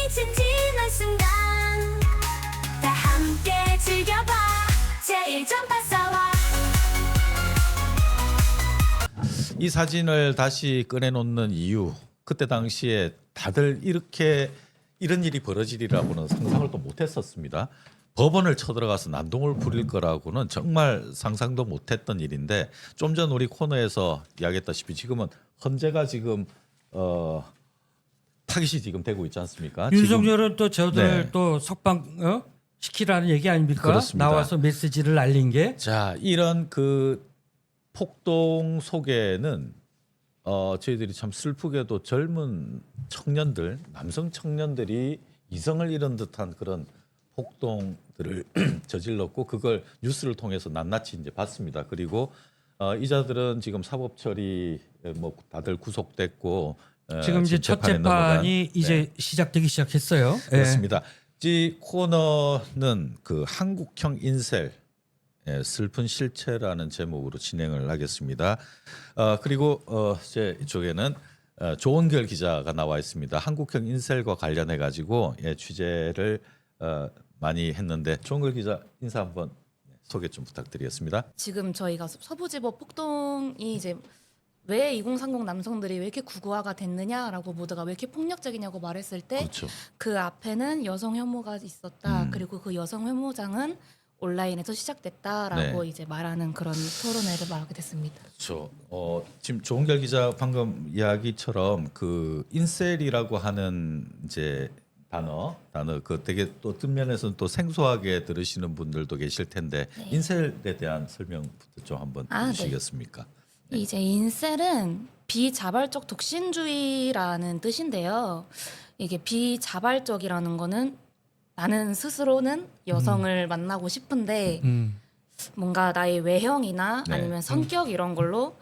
진진한 순간 다 함께 즐겨봐 제1.84와 이 사진을 다시 꺼내놓는 이유, 그때 당시에 다들 이렇게 이런 일이 벌어지리라고는 상상을 또 못했었습니다. 법원을 쳐들어가서 난동을 부릴 거라고는 정말 상상도 못했던 일인데, 좀 전 우리 코너에서 이야기했다시피 지금은 헌재가 지금 타깃이 지금 되고 있지 않습니까? 윤석열은 또 저들 네. 또 석방 시키라는 얘기 아닙니까? 그렇습니다. 나와서 메시지를 날린 게. 자, 이런 그 폭동 속에는 저희들이 참 슬프게도 젊은 청년들, 남성 청년들이 이성을 잃은 듯한 그런 폭동들을 저질렀고, 그걸 뉴스를 통해서 낱낱이 이제 봤습니다. 그리고 이자들은 지금 사법 처리 뭐 다들 구속됐고 지금 이제 첫 재판이 이제 시작되기 시작했어요. 예. 그렇습니다. 이 코너는 그 한국형 인셀 슬픈 실체라는 제목으로 진행을 하겠습니다. 그리고 제 이쪽에는 조원결 기자가 나와 있습니다. 한국형 인셀과 관련해 가지고 취재를 많이 했는데, 조원결 기자 인사 한번 소개 좀 부탁드리겠습니다. 지금 저희가 서부지법 폭동이 이제 왜 2030 남성들이 왜 이렇게 구구화가 됐느냐라고 모두가 왜 이렇게 폭력적이냐고 말했을 때 그렇죠. 그 앞에는 여성 혐오가 있었다. 그리고 그 여성 혐오장은 온라인에서 시작됐다라고 네. 이제 말하는 그런 토론회를 말하게 됐습니다. 그렇죠. 지금 조은결 기자 방금 이야기처럼 그 인셀이라고 하는 이제 단어 그 되게 또 뜬면에서는 또 생소하게 들으시는 분들도 계실 텐데, 네. 인셀에 대한 설명부터 좀 한번 네. 해주시겠습니까? 이제 인셀은 비자발적 독신주의라는 뜻인데요. 이게 비자발적이라는 거는 나는 스스로는 여성을 만나고 싶은데 뭔가 나의 외형이나 네. 아니면 성격 이런 걸로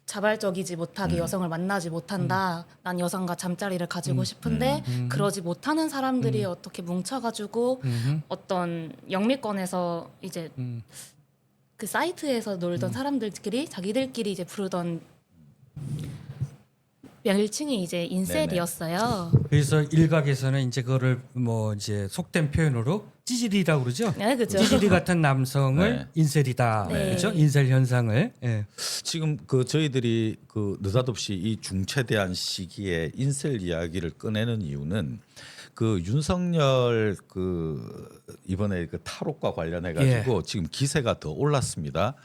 자발적이지 못하게 여성을 만나지 못한다. 난 여성과 잠자리를 가지고 싶은데 그러지 못하는 사람들이 어떻게 뭉쳐가지고 어떤 영미권에서 이제 그 사이트에서 놀던 사람들끼리 자기들끼리 이제 부르던 명칭이 이제 인셀이었어요. 그래서 일각에서는 이제 그거를 뭐 이제 속된 표현으로 찌질이라고 그러죠. 네, 그죠. 찌질이 같은 남성을 네. 인셀이다. 네. 그렇죠? 인셀 현상을. 예. 지금 그 저희들이 그 느닷없이 이 중체대한 시기에 인셀 이야기를 꺼내는 이유는 그 윤석열 그 이번에 그 탈옥과 관련해 가지고 지금 기세가 더 올랐습니다.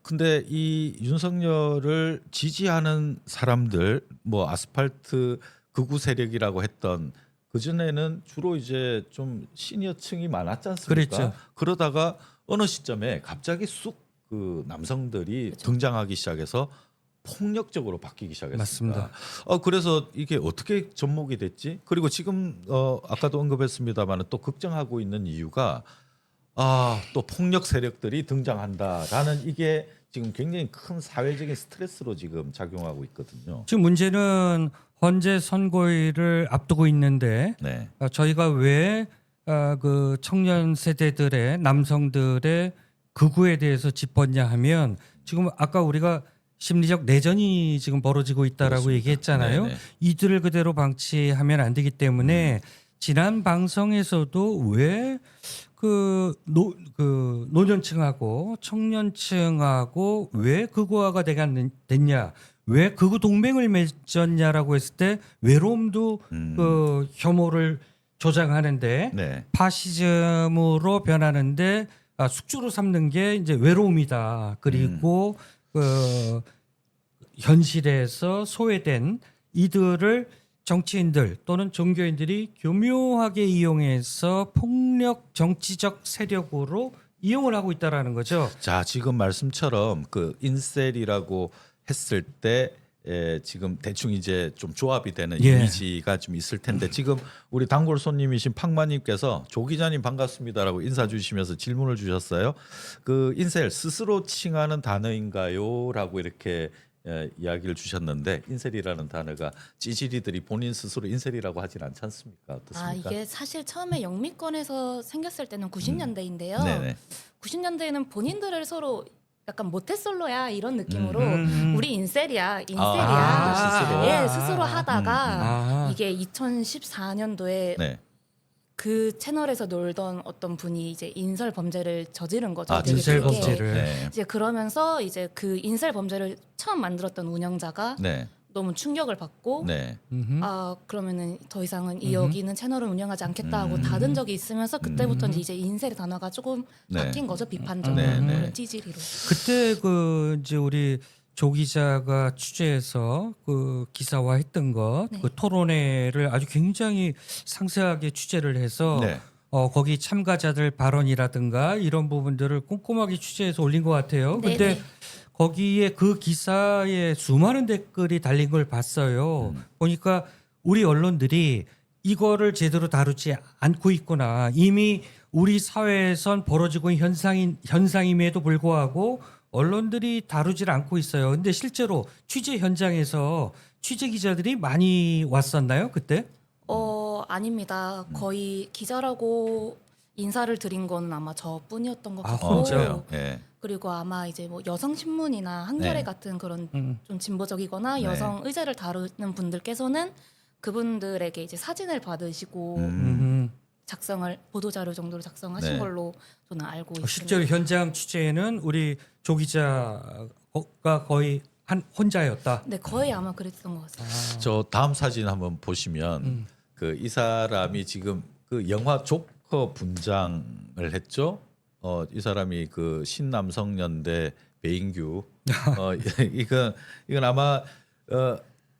근데 이 윤석열을 지지하는 사람들, 뭐 아스팔트 극우 세력이라고 했던, 그 전에는 주로 이제 좀 시니어층이 많았지 않습니까? 그랬죠. 그러다가 어느 시점에 갑자기 쑥 그 남성들이 등장하기 시작해서 폭력적으로 바뀌기 시작했습니다. 맞습니다. 그래서 이게 어떻게 접목이 됐지? 그리고 지금 아까도 언급했습니다만 또 걱정하고 있는 이유가 또 폭력 세력들이 등장한다라는, 이게 지금 굉장히 큰 사회적인 스트레스로 지금 작용하고 있거든요. 지금 문제는 헌재 선고일을 앞두고 있는데 네. 저희가 왜 그 청년 세대들의 남성들의 극우에 대해서 짚었냐 하면, 지금 아까 우리가 심리적 내전이 지금 벌어지고 있다라고 그렇습니다. 얘기했잖아요. 네네. 이들을 그대로 방치하면 안 되기 때문에 지난 방송에서도 왜 그 노년층하고 청년층하고 왜 극우화가 됐냐, 왜 극우 동맹을 맺었냐라고 했을 때 외로움도 그 혐오를 조장하는데 네. 파시즘으로 변하는데 숙주로 삼는 게 이제 외로움이다. 그리고 그 현실에서 소외된 이들을 정치인들 또는 종교인들이 교묘하게 이용해서 폭력 정치적 세력으로 이용을 하고 있다라는 거죠. 자, 지금 말씀처럼 그 인셀이라고 했을 때 지금 대충 이제 좀 조합이 되는 예. 이미지가 좀 있을 텐데, 지금 우리 단골 손님이신 팡마님께서 조 기자님 반갑습니다라고 인사 주시면서 질문을 주셨어요. 그 인셀 스스로 칭하는 단어인가요?라고 이렇게 이야기를 주셨는데, 인셀이라는 단어가 찌질이들이 본인 스스로 인셀이라고 하진 않지 않습니까? 어떻습니까? 이게 사실 처음에 영미권에서 생겼을 때는 90년대인데요. 네네. 90년대에는 본인들을 서로 약간 모태솔로야 이런 느낌으로 음. 우리 인셀이야 스스로. 예, 스스로 하다가 아. 이게 2014년도에 네. 그 채널에서 놀던 어떤 분이 이제 인설 범죄를 저지른 거죠. 되게 인셀 크게. 범죄를. 네. 이제 그러면서 이제 그 인셀 범죄를 처음 만들었던 운영자가 네. 너무 충격을 받고 네. 음흠. 아 그러면은 더 이상은 이 여기는 채널을 운영하지 않겠다 하고 닫은 적이 있으면서 그때부터 이제 인셀의 단어가 조금 네. 바뀐 거죠. 비판적인 네, 네. 그런 찌질이로. 그때 그 이제 우리 조 기자가 취재해서 그 기사화했던 것, 네. 그 토론회를 아주 굉장히 상세하게 취재를 해서 네. 거기 참가자들 발언이라든가 이런 부분들을 꼼꼼하게 취재해서 올린 것 같아요. 네, 근데 네. 거기에 그 기사에 수많은 댓글이 달린 걸 봤어요. 보니까 우리 언론들이 이거를 제대로 다루지 않고 있구나. 이미 우리 사회에선 벌어지고 있는 현상임에도 불구하고 언론들이 다루질 않고 있어요. 근데 실제로 취재 현장에서 취재 기자들이 많이 왔었나요, 그때? 아닙니다. 거의 기자라고 인사를 드린 건 아마 저뿐이었던 것 아, 같고 혼자요? 네. 그리고 아마 이제 뭐 여성 신문이나 한겨레 네. 같은 그런 음. 좀 진보적이거나 네. 여성 의제를 다루는 분들께서는 그분들에게 이제 사진을 받으시고 음. 작성을 보도 자료 정도로 작성하신 네. 걸로 저는 알고 있습니다. 실제로 현장 취재에는 우리 조 기자가 거의 한 혼자였다. 네, 거의 아마 그랬던 것 같습니다. 저 다음 사진 한번 보시면 그 이 사람이 지금 그 영화 조커 분장을 했죠. 이 사람이 그 신남성연대 배인규. 이건 아마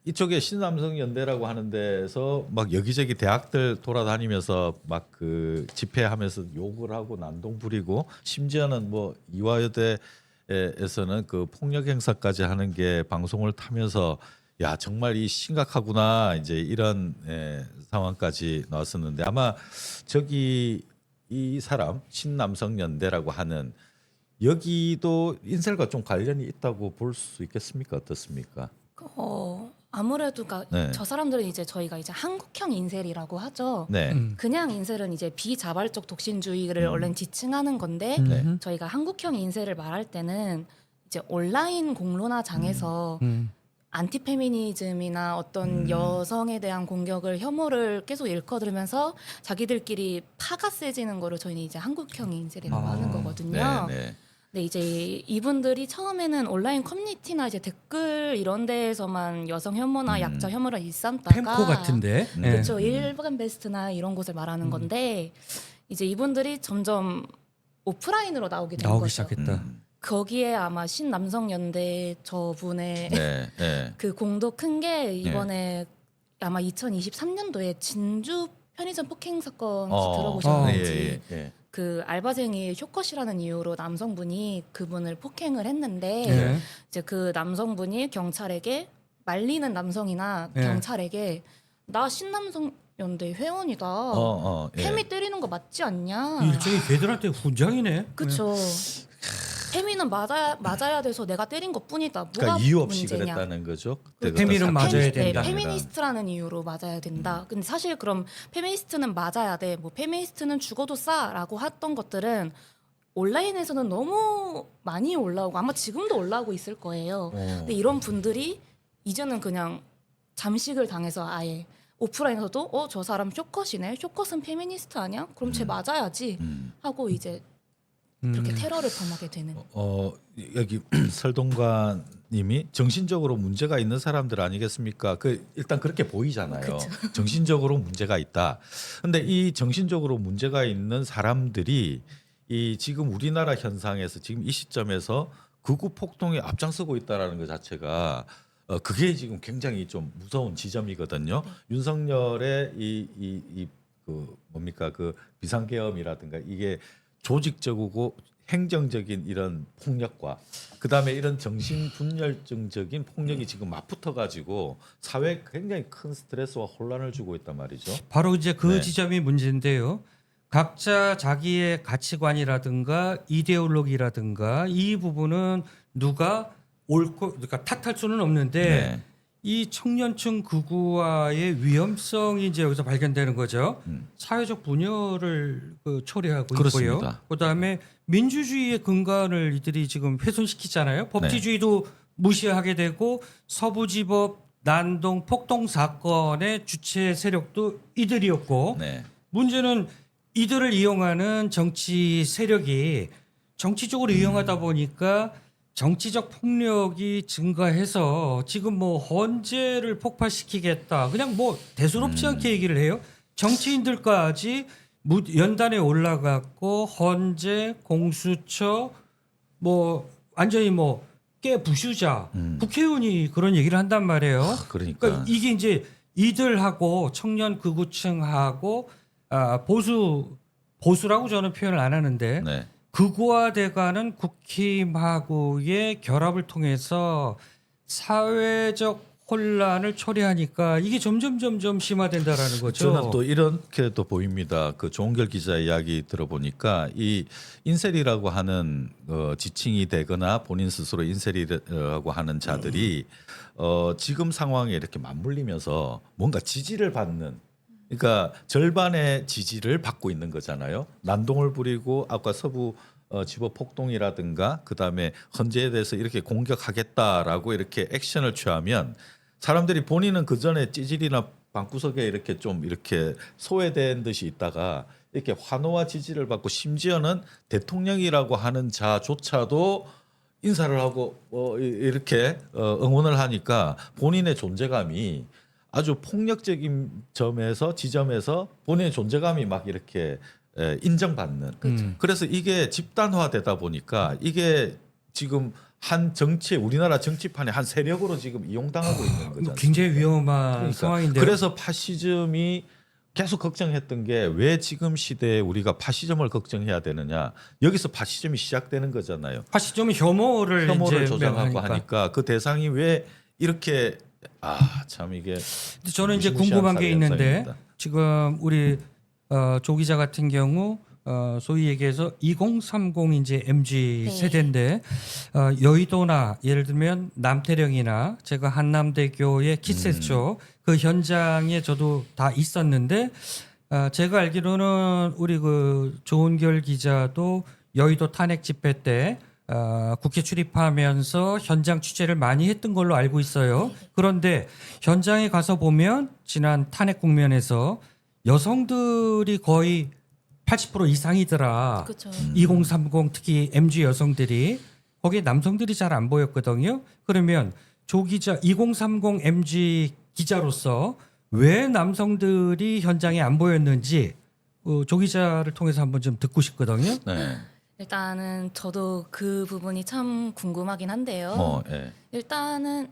이쪽에 신남성연대라고 하는 데서 막 여기저기 대학들 돌아다니면서 막 그 집회하면서 욕을 하고 난동 부리고 심지어는 뭐 이화여대에서는 그 폭력 행사까지 하는 게 방송을 타면서 야 정말 이 심각하구나 이제 이런 상황까지 나왔었는데 아마 저기 이 사람 신남성연대라고 하는 여기도 인셀과 좀 관련이 있다고 볼 수 있겠습니까? 어떻습니까? 아무래도 네. 저 사람들은 이제 저희가 이제 한국형 인셀이라고 하죠. 네. 그냥 인셀은 이제 비자발적 독신주의를 원래 지칭하는 건데 네. 저희가 한국형 인셀을 말할 때는 이제 온라인 공론화장에서 안티페미니즘이나 어떤 여성에 대한 공격을 혐오를 계속 일컬으면서 자기들끼리 파가 세지는 거를 저희는 이제 한국형 인셀이라고 하는 거거든요. 네. 네. 근데 이제 이분들이 처음에는 온라인 커뮤니티나 이제 댓글 이런 데에서만 여성 혐오나 약자 혐오를 일삼다가 펜코 같은데. 네. 그렇죠. 일간 베스트나 이런 곳을 말하는 건데 이제 이분들이 점점 오프라인으로 나오게 된 나오기 거죠. 시작했다. 거기에 아마 신남성연대 저분의 네. 네. 그 공도 큰 게 이번에 아마 2023년도에 진주 편의점 폭행 사건 혹시 들어보셨는지 예. 그 알바생이 쇼컷이라는 이유로 남성분이 그분을 폭행을 했는데 네. 이제 그 남성분이 경찰에게 말리는 남성이나 네. 경찰에게 나 신남성연대 회원이다. 예. 페미 때리는 거 맞지 않냐? 일종의 걔들한테 훈장이네. 그쵸. 페미는 맞아야 돼서 내가 때린 것 뿐이다. 뭐가 그러니까 이유 없이 문제냐? 그랬다는 거죠. 그 페미는 맞아야 된다. 페미니스트라는 이유로 맞아야 된다. 근데 사실 그럼 페미니스트는 맞아야 돼. 뭐 페미니스트는 죽어도 싸라고 했던 것들은 온라인에서는 너무 많이 올라오고 아마 지금도 올라오고 있을 거예요. 근데 이런 분들이 이제는 그냥 잠식을 당해서 아예 오프라인에서도 저 사람 쇼컷이네. 쇼컷은 페미니스트 아니야? 그럼 쟤 맞아야지 하고 이제 그렇게 테러를 범하게 되는. 여기 설동관님이 정신적으로 문제가 있는 사람들 아니겠습니까? 일단 그렇게 보이잖아요. 정신적으로 문제가 있다. 근데 이 정신적으로 문제가 있는 사람들이 이 지금 우리나라 현상에서 지금 이 시점에서 극우 폭동에 앞장서고 있다라는 것 자체가 그게 지금 굉장히 좀 무서운 지점이거든요. 윤석열의 그 뭡니까 그 비상계엄이라든가 이게 조직적이고 행정적인 이런 폭력과 그다음에 이런 정신분열증적인 폭력이 지금 맞붙어 가지고 사회에 굉장히 큰 스트레스와 혼란을 주고 있단 말이죠. 바로 이제 그 네. 지점이 문제인데요. 각자 자기의 가치관이라든가 이데올로기라든가 이 부분은 누가 옳고 그러니까 탓할 수는 없는데 네. 이 청년층 극우화의 위험성이 이제 여기서 발견되는 거죠. 사회적 분열을 초래하고 그렇습니다. 있고요. 그다음에 민주주의의 근간을 이들이 지금 훼손시키잖아요. 법치주의도 무시하게 되고 서부지법 난동 폭동 사건의 주체 세력도 이들이었고 네. 문제는 이들을 이용하는 정치 세력이 정치적으로 이용하다 보니까 정치적 폭력이 증가해서 지금 뭐 헌재를 폭파시키겠다. 그냥 뭐 대수롭지 않게 얘기를 해요. 정치인들까지 연단에 올라갔고 헌재, 공수처 뭐 완전히 뭐 깨부수자 국회의원이 그런 얘기를 한단 말이에요. 그러니까 이게 이제 이들하고 청년 극우층하고 보수라고 저는 표현을 안 하는데 네. 극우화돼가는 국힘하고의 결합을 통해서 사회적 혼란을 초래하니까 이게 점점 심화된다라는 거죠. 저는 또 이렇게 또 보입니다. 그 조은결 기자 이야기 들어보니까 이 인셀이라고 하는 지칭이 되거나 본인 스스로 인셀이라고 하는 자들이 지금 상황에 이렇게 맞물리면서 뭔가 지지를 받는, 그러니까 절반의 지지를 받고 있는 거잖아요. 난동을 부리고 아까 서부 지법 폭동이라든가 그다음에 헌재에 대해서 이렇게 공격하겠다라고 이렇게 액션을 취하면 사람들이 본인은 그 전에 찌질이나 방구석에 이렇게 좀 이렇게 소외된 듯이 있다가 이렇게 환호와 지지를 받고 심지어는 대통령이라고 하는 자조차도 인사를 하고 이렇게 응원을 하니까 본인의 존재감이 아주 폭력적인 지점에서 본인의 존재감이 막 이렇게 인정받는. 그래서 이게 집단화되다 보니까 이게 지금 한 우리나라 정치판의 한 세력으로 지금 이용당하고 있는 거죠. 굉장히 위험한 그러니까. 상황인데요. 그래서 파시즘이 계속 걱정했던 게 왜 지금 시대에 우리가 파시즘을 걱정해야 되느냐. 여기서 파시즘이 시작되는 거잖아요. 파시즘은 혐오를 이제 조장하고 명하니까. 하니까 그 대상이 왜 이렇게 참 이게 근데 저는 이제 무시무시한 궁금한 게 있는데 현상입니다. 지금 우리 조 기자 같은 경우 소위 얘기해서 2030 이제 MZ 네. 세대인데 여의도나 예를 들면 남태령이나 제가 한남대교의 키스했죠. 그 현장에 저도 다 있었는데 제가 알기로는 우리 그 조은결 기자도 여의도 탄핵 집회 때 국회 출입하면서 현장 취재를 많이 했던 걸로 알고 있어요. 그런데 현장에 가서 보면 지난 탄핵 국면에서 여성들이 거의 80% 이상이더라. 그렇죠. 2030 특히 MZ 여성들이 거기에 남성들이 잘 안 보였거든요. 그러면 조 기자 2030 MZ 기자로서 왜 남성들이 현장에 안 보였는지 조 기자를 통해서 한번 좀 듣고 싶거든요. 네. 일단은 저도 그 부분이 참 궁금하긴 한데요. 예. 일단은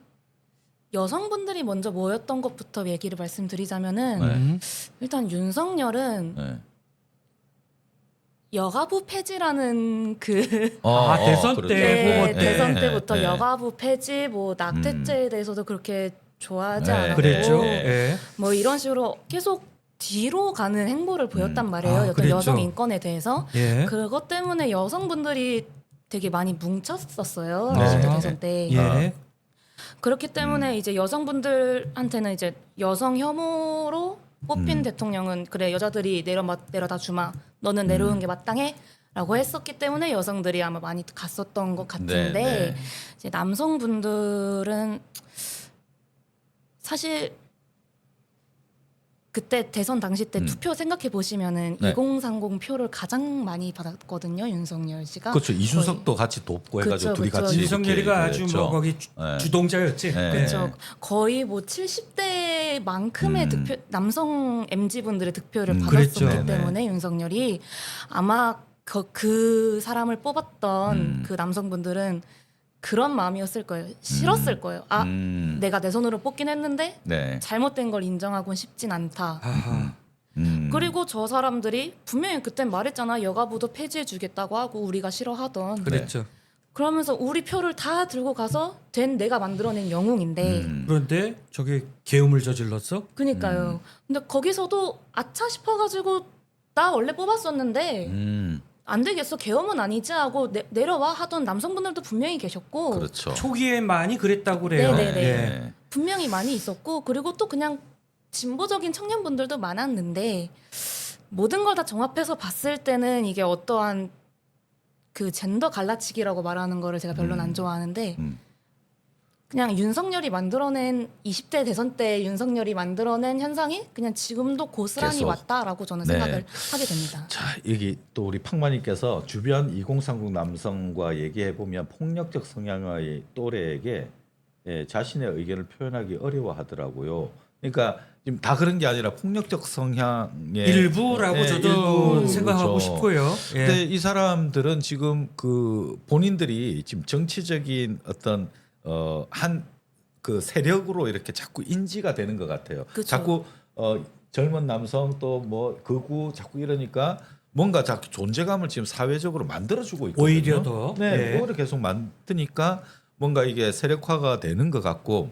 여성분들이 먼저 모였던 것부터 얘기를 말씀드리자면은 네. 일단 윤석열은 네. 여가부 폐지라는 그 대선 그렇죠. 때 네, 후보 때. 대선 네, 때부터 네. 여가부 폐지, 뭐 낙태죄에 대해서도 그렇게 좋아하지 네, 않았고, 그랬죠. 네. 예. 뭐 이런 식으로 계속 뒤로 가는 행보를 보였단 말이에요. 어떤 그랬죠. 여성 인권에 대해서. 예. 그것 때문에 여성분들이 되게 많이 뭉쳤었어요. 네. 20대 대선 때. 예. 그렇기 때문에 이제 여성분들한테는 이제 여성 혐오로 뽑힌 대통령은 그래 여자들이 내려다 주마. 너는 내려오는 게 마땅해.라고 했었기 때문에 여성들이 아마 많이 갔었던 것 같은데 네. 이제 남성분들은 사실 그때 대선 당시 때 투표 생각해 보시면은 네. 2030 표를 가장 많이 받았거든요, 윤석열 씨가. 그렇죠. 이준석도 같이 돕고 해가지고 그쵸, 둘이 그쵸. 같이 윤석열이가 이렇게 아주 했죠. 뭐 거기 네. 주동자였지. 네. 그렇죠. 거의 뭐 70대만큼의 득표 남성 MZ 분들의 득표를 그랬죠. 받았었기 네네. 때문에 윤석열이 아마 그 사람을 뽑았던 그 남성분들은 그런 마음이었을 거예요. 싫었을 거예요. 내가 내 손으로 뽑긴 했는데 네. 잘못된 걸 인정하고는 쉽진 않다. 아하. 그리고 저 사람들이 분명히 그때 말했잖아. 여가부도 폐지해주겠다고 하고 우리가 싫어하던. 그랬죠. 그러면서 우리 표를 다 들고 가서 된 내가 만들어낸 영웅인데 그런데 저게 계엄을 저질렀어? 그니까요. 근데 거기서도 아차 싶어가지고 나 원래 뽑았었는데 안 되겠어. 계엄은 아니지 하고 내려와 하던 남성분들도 분명히 계셨고 그렇죠. 초기에 많이 그랬다고 그래요. 네네네. 예. 분명히 많이 있었고 그리고 또 그냥 진보적인 청년분들도 많았는데 모든 걸 다 종합해서 봤을 때는 이게 어떠한 그 젠더 갈라치기라고 말하는 거를 제가 별로는 안 좋아하는데 그냥 윤석열이 만들어낸 20대 대선 때 윤석열이 만들어낸 현상이 그냥 지금도 고스란히 계속. 왔다라고 저는 네. 생각을 하게 됩니다. 자, 여기 또 우리 팡마님께서 주변 2030 남성과 얘기해 보면 폭력적 성향의 또래에게 자신의 의견을 표현하기 어려워하더라고요. 그러니까 지금 다 그런 게 아니라 폭력적 성향의 일부라고 저도 일부, 생각하고 그렇죠. 싶고요. 예. 근데 이 사람들은 지금 그 본인들이 지금 정치적인 어떤 한 그 세력으로 이렇게 자꾸 인지가 되는 것 같아요. 그쵸. 자꾸 젊은 남성 또 뭐 극우 자꾸 이러니까 뭔가 자꾸 존재감을 지금 사회적으로 만들어주고 있거든요. 오히려 더. 네, 예. 그거를 계속 만드니까 뭔가 이게 세력화가 되는 것 같고.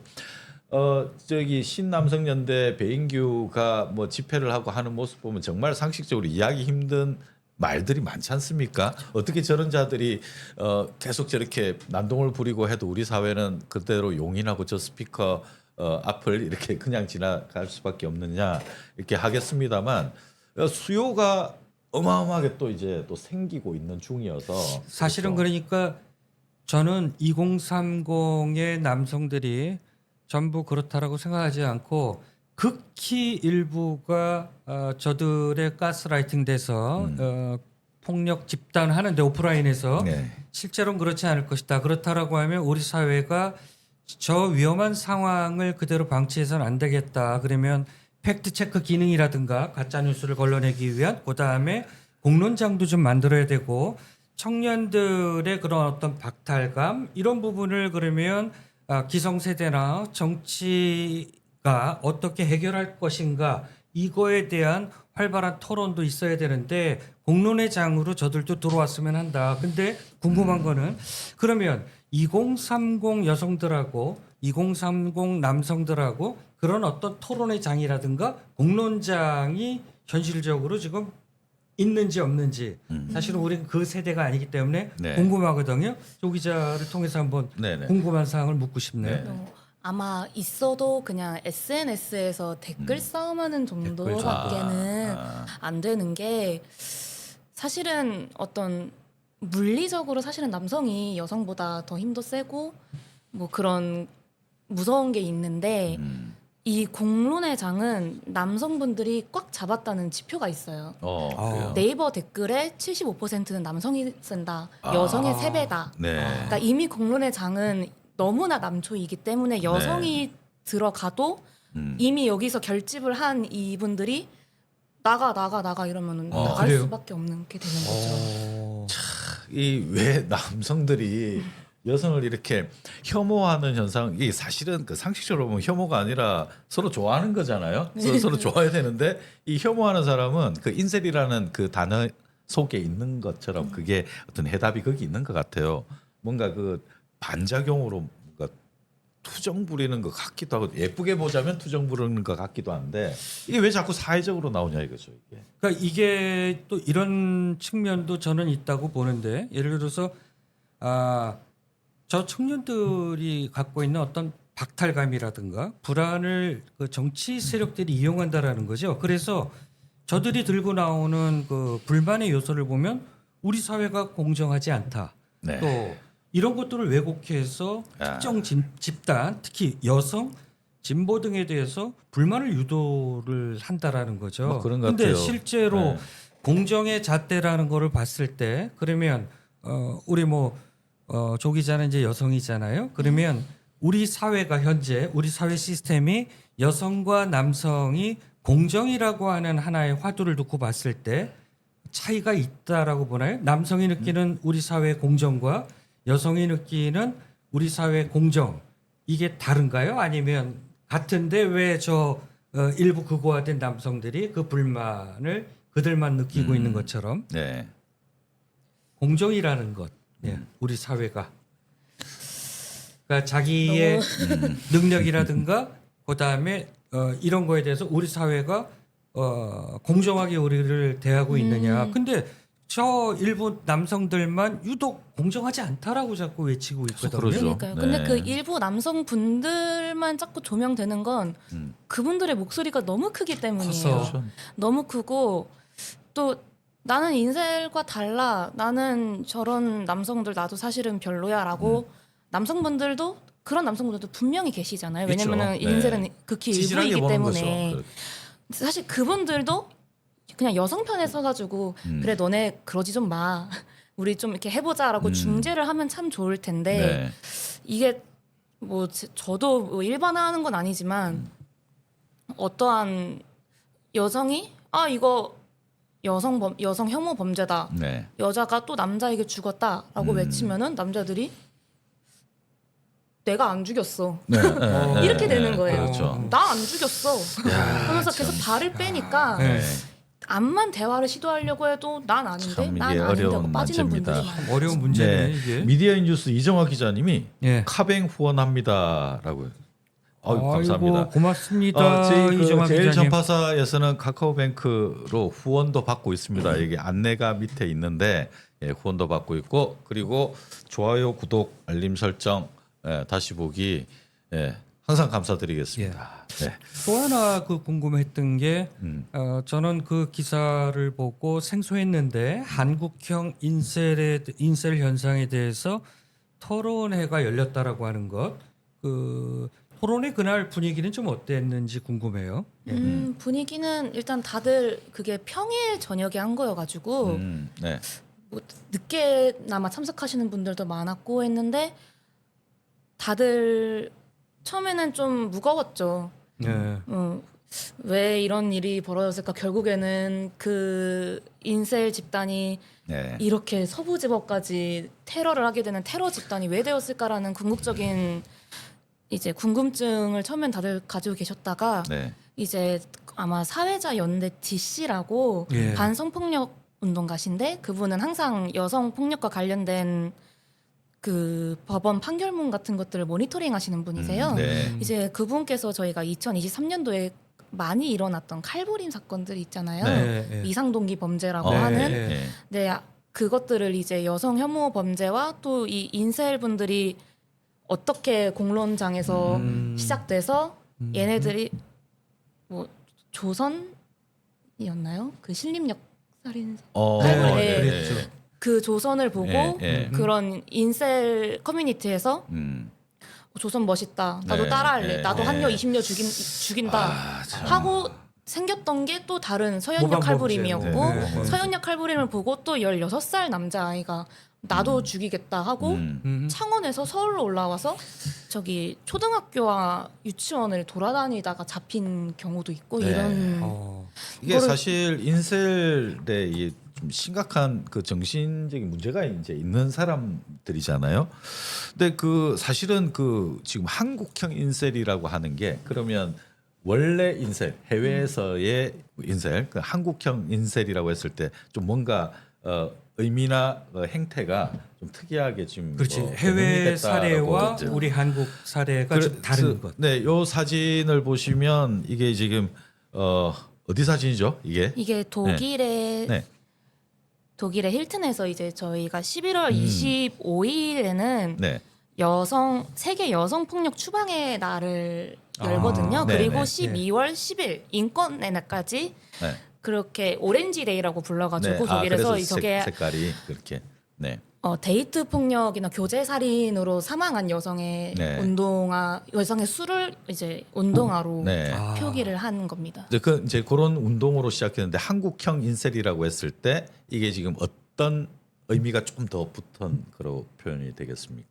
저기 신남성연대 배인규가 뭐 집회를 하고 하는 모습 보면 정말 상식적으로 이해하기 힘든 말들이 많지 않습니까? 어떻게 저런 자들이 계속 저렇게 난동을 부리고 해도 우리 사회는 그대로 용인하고 저 스피커 앞을 이렇게 그냥 지나갈 수밖에 없느냐 이렇게 하겠습니다만 수요가 어마어마하게 또 이제 또 생기고 있는 중이어서 사실은 그렇죠. 그러니까 저는 2030의 남성들이 전부 그렇다라고 생각하지 않고 극히 일부가 저들의 가스라이팅 돼서 폭력 집단하는데 오프라인에서 네. 실제로는 그렇지 않을 것이다. 그렇다라고 하면 우리 사회가 저 위험한 상황을 그대로 방치해서는 안 되겠다. 그러면 팩트 체크 기능이라든가 가짜 뉴스를 걸러내기 위한 그다음에 공론장도 좀 만들어야 되고 청년들의 그런 어떤 박탈감 이런 부분을 그러면 기성세대나 정치가 어떻게 해결할 것인가 이거에 대한 활발한 토론도 있어야 되는데 공론의 장으로 저들도 들어왔으면 한다. 근데 궁금한 거는 그러면 2030 여성들하고 2030 남성들하고 그런 어떤 토론의 장이라든가 공론장이 현실적으로 지금 있는지 없는지 사실은 우리는 그 세대가 아니기 때문에 네. 궁금하거든요. 조 기자를 통해서 한번 네네. 궁금한 사항을 묻고 싶네요. 네. 아마 있어도 그냥 SNS에서 댓글 싸움하는 정도밖에는 안 되는 게 사실은 어떤 물리적으로 사실은 남성이 여성보다 더 힘도 세고 뭐 그런 무서운 게 있는데 이 공론의 장은 남성분들이 꽉 잡았다는 지표가 있어요. 그래요? 네이버 댓글에 75%는 남성이 쓴다. 여성의 3배다. 네. 그러니까 이미 공론의 장은 너무나 남초이기 때문에 여성이 들어가도 이미 여기서 결집을 한 이분들이 나가 이러면 나갈 그래요? 수밖에 없는 게 되는 거죠. 이 왜 남성들이 여성을 이렇게 혐오하는 현상 이게 사실은 그 상식적으로 보면 혐오가 아니라 서로 좋아하는 거잖아요. 서로 좋아야 되는데 이 혐오하는 사람은 그 인셀이라는 그 단어 속에 있는 것처럼 그게 어떤 해답이 거기 있는 것 같아요. 뭔가 그 반작용으로 뭔가 투정 부리는 것 같기도 하고 예쁘게 보자면 투정 부리는 것 같기도 한데 이게 왜 자꾸 사회적으로 나오냐 이거죠 이게. 그러니까 이게 또 이런 측면도 저는 있다고 보는데 예를 들어서 저 청년들이 갖고 있는 어떤 박탈감이라든가 불안을 그 정치 세력들이 이용한다라는 거죠. 그래서 저들이 들고 나오는 그 불만의 요소를 보면 우리 사회가 공정하지 않다. 네. 또 이런 것들을 왜곡해서 특정 집단, 특히 여성, 진보 등에 대해서 불만을 유도를 한다라는 거죠. 뭐 그런 것 근데 같아요. 실제로 네. 공정의 잣대라는 거를 봤을 때 그러면 우리 조 기자는 이제 여성이잖아요. 그러면 우리 사회가 현재 우리 사회 시스템이 여성과 남성이 공정이라고 하는 하나의 화두를 놓고 봤을 때 차이가 있다라고 보나요? 남성이 느끼는 우리 사회 공정과 여성이 느끼는 우리 사회 공정 이게 다른가요? 아니면 같은데 왜 저 일부 극우화된 남성들이 그 불만을 그들만 느끼고 있는 것처럼 네. 공정이라는 것, 예, 우리 사회가 그러니까 자기의 능력이라든가 그다음에 이런 거에 대해서 우리 사회가 공정하게 우리를 대하고 있느냐. 근데 저 일부 남성들만 유독 공정하지 않다라고 자꾸 외치고 있거든요. 그러죠. 그러니까요. 네. 근데 그 일부 남성분들만 자꾸 조명되는 건 그분들의 목소리가 너무 크기 때문이에요. 커서. 너무 크고 또 나는 인셀과 달라. 나는 저런 남성들 나도 사실은 별로야라고 남성분들도 그런 남성분들도 분명히 계시잖아요. 있죠. 왜냐면은 네. 인셀은 극히 찌질하게 일부이기 보는 때문에 거죠. 사실 그분들도 그냥 여성 편에 서가지고 그래 너네 그러지 좀 마. 우리 좀 이렇게 해보자라고 중재를 하면 참 좋을 텐데 네. 이게 뭐 저도 뭐 일반화하는 건 아니지만 어떠한 여성이 이거 여성 혐오 범죄다. 네. 여자가 또 남자에게 죽었다라고 외치면은 남자들이 내가 안 죽였어. 네. 네. 이렇게 네. 되는 거예요. 그렇죠. 나 안 죽였어. 하면서 계속 발을 빼니까 네. 암만 대화를 시도하려고 해도 난 아닌데 참 난 이게 아닌데 하고 어려운 빠지는 문제입니다. 분들이 많아요. 어려운 문제네 네. 이게. 미디어 인뉴스 이정화 기자님이 예. 카뱅 후원합니다라고. 감사합니다. 아이고, 고맙습니다. 저희 그 이정환 제일 기자님. 전파사에서는 카카오뱅크로 후원도 받고 있습니다. 이게 안내가 밑에 있는데 후원도 받고 있고 그리고 좋아요, 구독, 알림 설정, 다시 보기 항상 감사드리겠습니다. 네. 또 하나 그 궁금했던 게 저는 그 기사를 보고 생소했는데 한국형 인셀 현상에 대해서 토론회가 열렸다라고 하는 것. 그 토론회 그날 분위기는 좀 어땠는지 궁금해요. 분위기는 일단 다들 그게 평일 저녁에 한 거여가지고 네. 뭐 늦게나마 참석하시는 분들도 많았고 했는데 다들 처음에는 좀 무거웠죠. 네. 왜 이런 일이 벌어졌을까? 결국에는 그 인셀 집단이 네. 이렇게 서부지법까지 테러를 하게 되는 테러 집단이 왜 되었을까라는 궁극적인 이제 궁금증을 처음엔 다들 가지고 계셨다가 네. 이제 아마 사회자 연대 DC라고 예. 반성폭력 운동가신데 그분은 항상 여성 폭력과 관련된 그 법원 판결문 같은 것들을 모니터링 하시는 분이세요. 네. 이제 그분께서 저희가 2023년도에 많이 일어났던 칼부림 사건들이 있잖아요. 네. 이상동기 범죄라고 네. 하는 네. 네, 그것들을 이제 여성 혐오 범죄와 또 이 인셀 분들이 어떻게 공론장에서 시작돼서 얘네들이 뭐 조선이었나요? 그 신림역 살인 네, 그랬죠. 그 조선을 보고 그런 인셀 커뮤니티에서 조선 멋있다. 나도 네, 따라할래. 네, 나도 네. 한여 20여 죽인다. 참. 하고 생겼던 게 또 다른 서현역 모방 칼부림이었고 범죄. 네. 서현역 칼부림을 보고 또 16살 남자아이가 나도 죽이겠다 하고 창원에서 서울로 올라와서 저기 초등학교와 유치원을 돌아다니다가 잡힌 경우도 있고 네. 이런 이게 그거를- 사실 인셀에 이좀 심각한 그 정신적인 문제가 이제 있는 사람들이잖아요. 근데 그 사실은 그 지금 한국형 인셀이라고 하는 게 그러면 원래 인셀 해외에서의 인셀 그 한국형 인셀이라고 했을 때 좀 뭔가 의미나 행태가 좀 특이하게 지금 그렇지. 뭐 해외 변형이 사례와 됐다라고 우리 한국 사례가 좀 다른 것. 네, 요 사진을 보시면 이게 지금 어디 사진이죠? 이게 독일의 네. 독일의 힐튼에서 이제 저희가 11월 25일에는 네. 세계 여성 폭력 추방의 날을 열거든요. 네, 그리고 네. 12월 10일 인권의 날까지 네. 그렇게 오렌지 데이라고 불러가지고 네. 독일에서 그래서 저게 색깔이 그렇게. 네. 데이트 폭력이나 교제 살인으로 사망한 여성의 네. 여성의 수를 이제 운동화로 네. 표기를 한 겁니다. 이제 그런 운동으로 시작했는데 한국형 인셀이라고 했을 때 이게 지금 어떤 의미가 조금 더 붙은 그런 표현이 되겠습니까?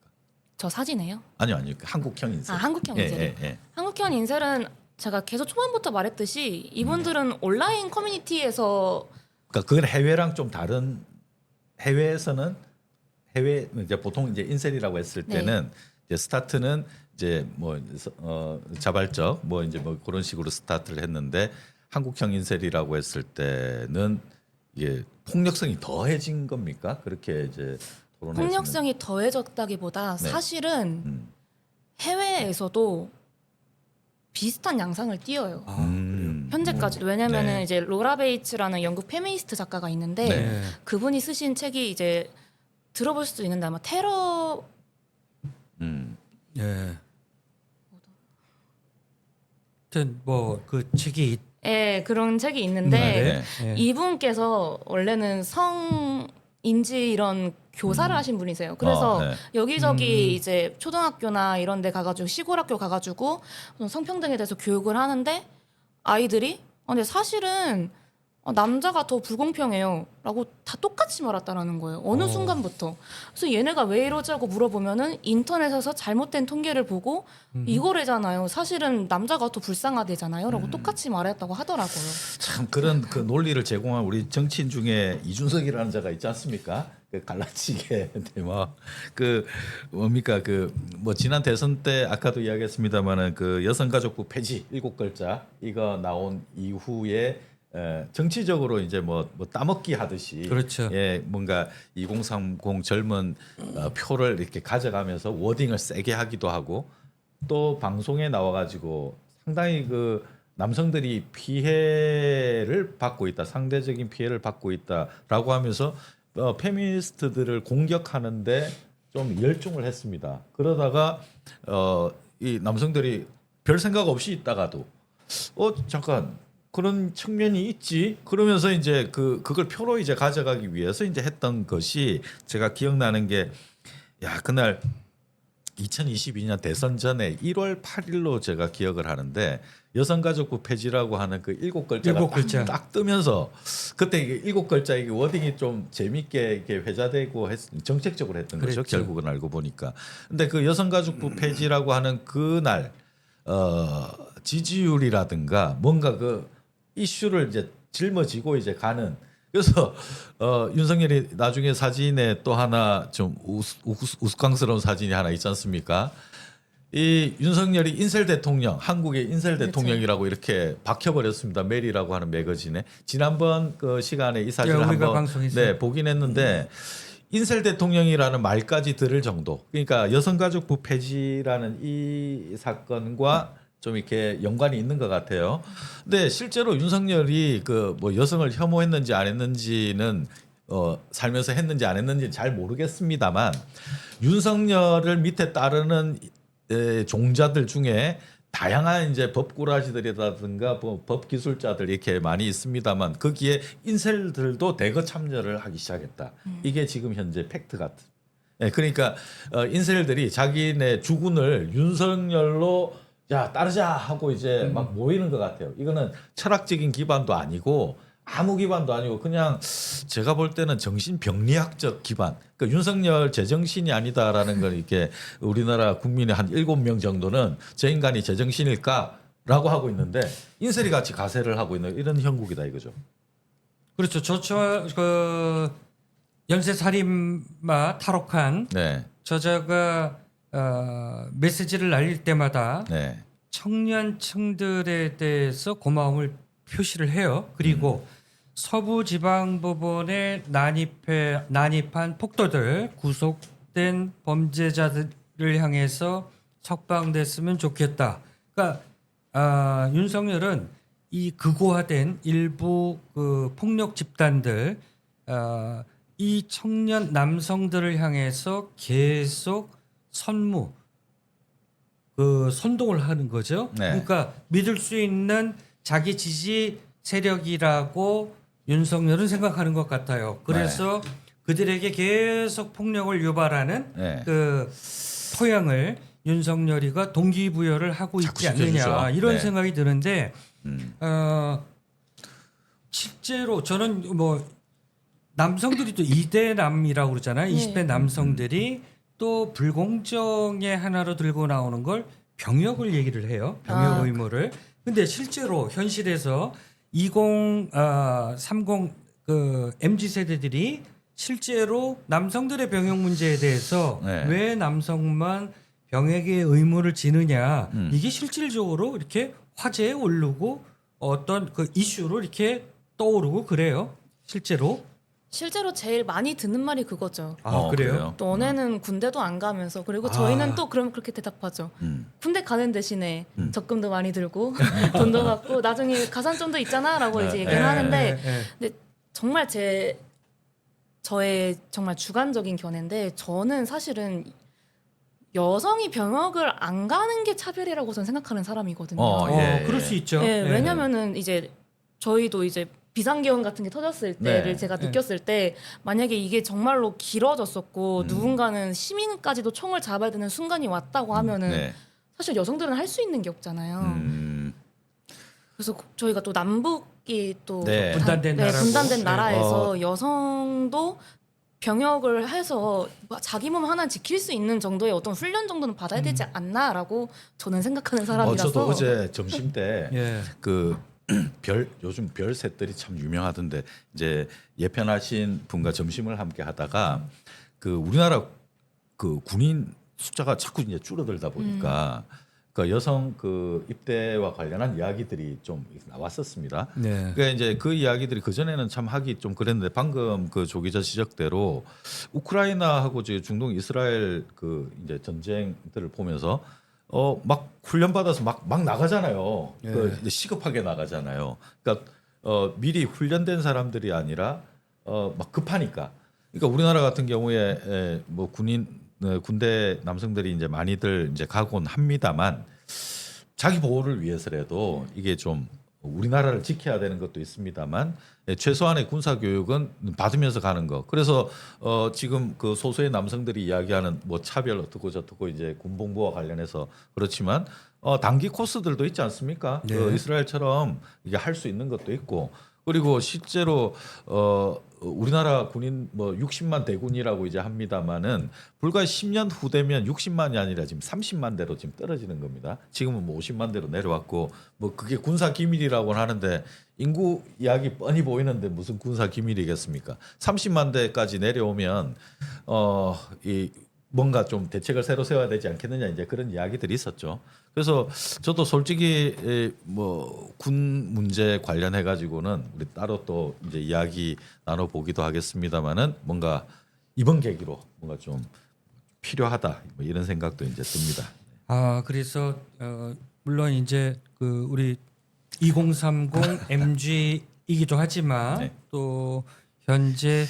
저 사진에요. 아니요. 한국형 인셀. 한국형 예, 인셀. 예, 예. 한국형 인셀은 제가 계속 초반부터 말했듯이 이분들은 온라인 커뮤니티에서 그러니까 그건 해외랑 좀 다른 해외 이제 보통 이제 인셀이라고 했을 네. 때는 이제 스타트는 이제 뭐 자발적 뭐 이제 뭐 그런 식으로 스타트를 했는데 한국형 인셀이라고 했을 때는 이게 폭력성이 더해진 겁니까? 그렇게 이제 토론했으면. 폭력성이 더해졌다기보다 네. 사실은 해외에서도 비슷한 양상을 띄어요. 음. 현재까지도. 왜냐면은 네. 이제 로라 베이츠라는 영국 페미니스트 작가가 있는데 네. 그분이 쓰신 책이 이제 들어볼 수도 있는데 아마 테러 예. 하여튼 뭐그 책이 예, 그런 책이 있는데 네. 예. 이분께서 원래는 성인지 이런 교사를 하신 분이세요. 그래서 네. 여기저기 이제 초등학교나 이런 데 가가지고 시골 학교 가가지고 성평등에 대해서 교육을 하는데 아이들이 근데 사실은 남자가 더 불공평해요 라고 다 똑같이 말했다라는 거예요. 어느 순간부터. 그래서 얘네가 왜 이러자고 물어보면은 인터넷에서 잘못된 통계를 보고 이거래잖아요. 사실은 남자가 더 불쌍하대잖아요 라고 똑같이 말했다고 하더라고요. 참 그런 그 논리를 제공한 우리 정치인 중에 이준석이라는 자가 있지 않습니까? 그 갈라치게 대막 그 뭡니까 그 뭐 지난 대선 때 아까도 이야기했습니다마는 그 여성가족부 폐지 7글자 이거 나온 이후에 정치적으로 이제 뭐 따먹기 하듯이 그렇죠. 예 뭔가 2030 젊은 표를 이렇게 가져가면서 워딩을 세게 하기도 하고 또 방송에 나와가지고 상당히 그 남성들이 피해를 받고 있다 상대적인 피해를 받고 있다라고 하면서 페미니스트들을 공격하는데 좀 열중을 했습니다. 그러다가 이 남성들이 별 생각 없이 있다가도 잠깐 그런 측면이 있지. 그러면서 이제 그걸 표로 이제 가져가기 위해서 이제 했던 것이 제가 기억나는 게 야 그날 2022년 대선 전에 1월 8일로 제가 기억을 하는데 여성가족부 폐지라고 하는 그 7글자가 딱 뜨면서 그때 이게 7글자 이게 워딩이 좀 재밌게 이렇게 회자되고 정책적으로 했던 거죠. 그랬죠. 결국은 알고 보니까. 근데 그 여성가족부 폐지라고 하는 그날 지지율이라든가 뭔가 그 이슈를 이제 짊어지고 이제 가는 그래서 윤석열이 나중에 사진에 또 하나 좀 우스꽝스러운 사진이 하나 있지 않습니까? 이 윤석열이 인셀 대통령, 한국의 인셀 대통령이라고 이렇게 박혀버렸습니다. 메리라고 하는 매거진에 지난번 그 시간에 이 사진을 우리가 한번 방송했어요. 보긴 했는데 인셀 대통령이라는 말까지 들을 정도. 그러니까 여성가족부 폐지라는 이 사건과 좀 이렇게 연관이 있는 것 같아요. 근데 실제로 윤석열이 그 뭐 여성을 혐오했는지 안 했는지는 살면서 했는지 안 했는지 잘 모르겠습니다만 윤석열을 밑에 따르는 종자들 중에 다양한 이제 법꾸라지들이라든가 법 기술자들 이렇게 많이 있습니다만 거기에 인셀들도 대거 참여를 하기 시작했다. 이게 지금 현재 팩트 같은. 그러니까 인셀들이 자기네 주군을 윤석열로 야 따르자 하고 이제 막 모이는 것 같아요. 이거는 철학적인 기반도 아니고 아무 기반도 아니고 그냥 제가 볼 때는 정신병리학적 기반. 그러니까 윤석열 제정신이 아니다라는 걸 이렇게 우리나라 국민의 한 7명 정도는 저 인간이 제정신일까라고 하고 있는데 인셀이 같이 가세를 하고 있는 이런 형국이다 이거죠. 그렇죠. 그 연쇄살인마 탈옥한 네, 저자가 메시지를 날릴 때마다 네, 청년층들에 대해서 고마움을 표시를 해요. 그리고 서부지방법원에 난입한 폭도들, 구속된 범죄자들을 향해서 석방됐으면 좋겠다. 그러니까 윤석열은 이 극우화된 일부 그 폭력 집단들, 이 청년 남성들을 향해서 계속 선동을 하는 거죠. 네. 그러니까 믿을 수 있는 자기 지지 세력이라고 윤석열은 생각하는 것 같아요. 그래서 그들에게 계속 폭력을 유발하는 네. 그 토양을 윤석열이가 동기부여를 하고 자꾸 있지 않느냐 시켜주죠. 이런 네. 생각이 드는데 실제로 저는 뭐 남성들이 또 2대남이라고 그러잖아요. 20대 남성들이 또 불공정의 하나로 들고 나오는 걸 병역을 얘기를 해요. 병역 의무를. 근데 실제로 현실에서 30 그 MZ 세대들이 실제로 남성들의 병역 문제에 대해서 네. 왜 남성만 병역의 의무를 지느냐 이게 실질적으로 이렇게 화제에 오르고 어떤 그 이슈로 이렇게 떠오르고 그래요. 실제로 실제로 제일 많이 듣는 말이 그거죠. 아 그래요? 너네는 군대도 안 가면서 그리고 아. 저희는 또 그럼 그렇게 대답하죠. 군대 가는 대신에 적금도 많이 들고 돈도 받고 나중에 가산점도 있잖아라고 이제 얘기를 하는데 근데 정말 저의 정말 주관적인 견해인데 저는 사실은 여성이 병역을 안 가는 게 차별이라고 저는 생각하는 사람이거든요. 그럴 수 있죠. 네, 예. 왜냐면은 이제 저희도 이제 비상계엄 같은 게 터졌을 때를 네. 제가 느꼈을 때 만약에 이게 정말로 길어졌었고 누군가는 시민까지도 총을 잡아야 되는 순간이 왔다고 하면은 네. 사실 여성들은 할 수 있는 게 없잖아요. 그래서 저희가 또 남북이 또 네. 분단된 나라고. 분단된 네. 나라에서 여성도 병역을 해서 자기 몸 하나 지킬 수 있는 정도의 어떤 훈련 정도는 받아야 되지 않나라고 저는 생각하는 사람이라서. 저도 어제 점심 때 예. 그 요즘 별 셋들이 참 유명하던데 이제 예편하신 분과 점심을 함께 하다가 그 우리나라 그 군인 숫자가 자꾸 이제 줄어들다 보니까 그 여성 그 입대와 관련한 이야기들이 좀 나왔었습니다. 네. 그러니까 이제 그 이야기들이 그 전에는 참 하기 좀 그랬는데 방금 그 조 기자 지적대로 우크라이나하고 이제 중동 이스라엘 그 이제 전쟁들을 보면서 막 훈련 받아서 막 나가잖아요. 예. 그 이제 시급하게 나가잖아요. 그러니까 미리 훈련된 사람들이 아니라 막 급하니까. 그러니까 우리나라 같은 경우에 뭐 군대 남성들이 이제 많이들 이제 가곤 합니다만 자기 보호를 위해서라도 이게 좀 우리나라를 지켜야 되는 것도 있습니다만 최소한의 군사 교육은 받으면서 가는 거. 그래서 지금 그 소수의 남성들이 이야기하는 뭐 차별 어떻고 저떻고 이제 군복무와 관련해서 그렇지만 단기 코스들도 있지 않습니까? 네. 그 이스라엘처럼 이게 할 수 있는 것도 있고 그리고 실제로 우리나라 군인 뭐 60만 대군이라고 이제 합니다만은 불과 10년 후 되면 60만이 아니라 지금 30만 대로 지금 떨어지는 겁니다. 지금은 뭐 50만 대로 내려왔고 뭐 그게 군사 기밀이라고 하는데 인구 이야기 뻔히 보이는데 무슨 군사 기밀이겠습니까? 30만 대까지 내려오면 이 뭔가 좀 대책을 새로 세워야 되지 않겠느냐 이제 그런 이야기들이 있었죠. 그래서 저도 솔직히 뭐 군 문제 관련해 가지고는 우리 따로 또 이제 이야기 나눠 보기도 하겠습니다만은 뭔가 이번 계기로 뭔가 좀 필요하다 뭐 이런 생각도 이제 듭니다. 아 그래서 물론 이제 그 우리 2030 MG이기도 하지만 네. 또 현재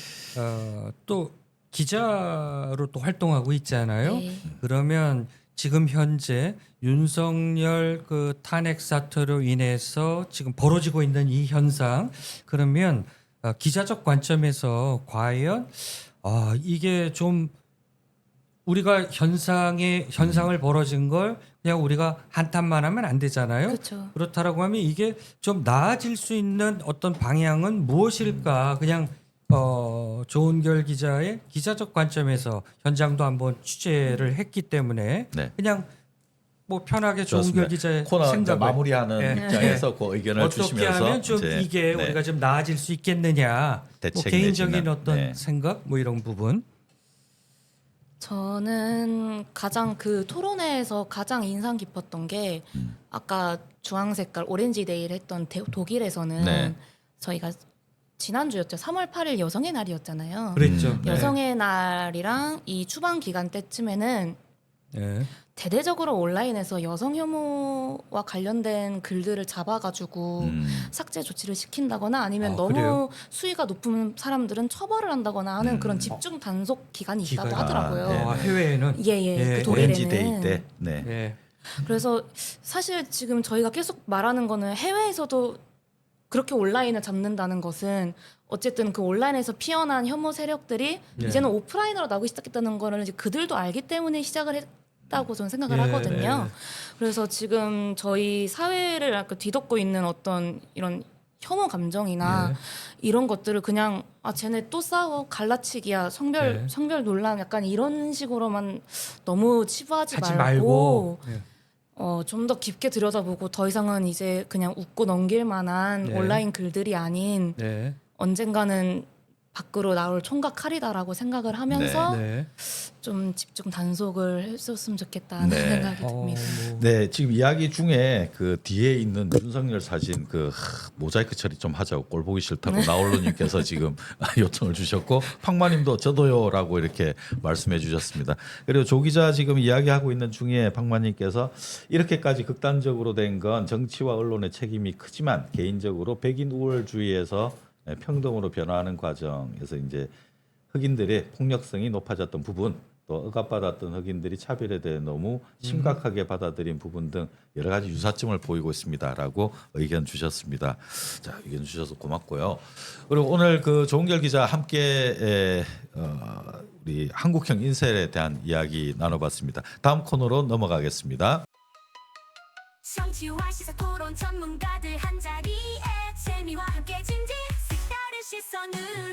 또 기자로 또 활동하고 있잖아요. 네. 그러면 지금 현재 윤석열 그 탄핵 사태로 인해서 지금 벌어지고 있는 이 현상 그러면 기자적 관점에서 과연 이게 좀 우리가 현상을 벌어진 걸 그냥 우리가 한탄만 하면 안 되잖아요. 그렇죠. 그렇다라고 하면 이게 좀 나아질 수 있는 어떤 방향은 무엇일까? 그냥 조은결 기자의 기자적 관점에서 현장도 한번 취재를 했기 때문에 네. 그냥 뭐 편하게 좋습니다. 조은결 기자의 코너 이제 생각을 마무리하는 네. 입장에서 그 의견을 어떻게 주시면서 하면 좀 이제, 이게 네. 우리가 좀 나아질 수 있겠느냐? 뭐 대책 개인적인 내지는, 어떤 네. 생각 뭐 이런 부분. 저는 가장 그 토론회에서 가장 인상 깊었던 게 아까 주황 색깔 오렌지 데이를 했던 독일에서는 네. 저희가 지난주였죠. 3월 8일 여성의 날이었잖아요. 그랬죠. 네. 여성의 날이랑 이 추방 기간 때쯤에는 네. 대대적으로 온라인에서 여성 혐오와 관련된 글들을 잡아가지고 삭제 조치를 시킨다거나 아니면 너무 그래요? 수위가 높은 사람들은 처벌을 한다거나 하는 그런 집중 단속 기간이 있다고 하더라고요. 네. 해외에는 예예. 그 오렌지 데이 독일에는. 때. 네. 네. 그래서 사실 지금 저희가 계속 말하는 거는 해외에서도 그렇게 온라인을 잡는다는 것은 어쨌든 그 온라인에서 피어난 혐오 세력들이 네. 이제는 오프라인으로 나오기 시작했다는 거를 이제 그들도 알기 때문에 시작을 했다고 저는 생각을 예, 하거든요. 예. 그래서 지금 저희 사회를 약간 뒤덮고 있는 어떤 이런 혐오 감정이나 네. 이런 것들을 그냥 쟤네 또 싸워 갈라치기야 네. 성별 논란 약간 이런 식으로만 너무 치부하지 하지 말고 네. 좀 더 깊게 들여다보고 더 이상은 이제 그냥 웃고 넘길 만한 네. 온라인 글들이 아닌 네. 언젠가는 밖으로 나올 총각 칼이다라고 생각을 하면서 네. 좀 집중 단속을 했었으면 좋겠다는 네. 생각이 듭니다. 네, 지금 이야기 중에 그 뒤에 있는 윤석열 사진 그 모자이크 처리 좀 하자고 꼴 보기 싫다고 나홀로님께서 지금 요청을 주셨고 팡마님도 저도요라고 이렇게 말씀해 주셨습니다. 그리고 조 기자 지금 이야기하고 있는 중에 팡마님께서 이렇게까지 극단적으로 된 건 정치와 언론의 책임이 크지만 개인적으로 백인 우월주의에서 평등으로 변화하는 과정에서 이제 흑인들의 폭력성이 높아졌던 부분 또 억압받았던 흑인들이 차별에 대해 너무 심각하게 받아들인 부분 등 여러 가지 유사점을 보이고 있습니다라고 의견 주셨습니다. 자, 의견 주셔서 고맙고요. 그리고 오늘 그 조은결 기자 함께 우리 한국형 인셀에 대한 이야기 나눠봤습니다. 다음 코너로 넘어가겠습니다. 정치와 시사 토론 전문가들 한자리에 재미와 함께 진지 색다른 시선으로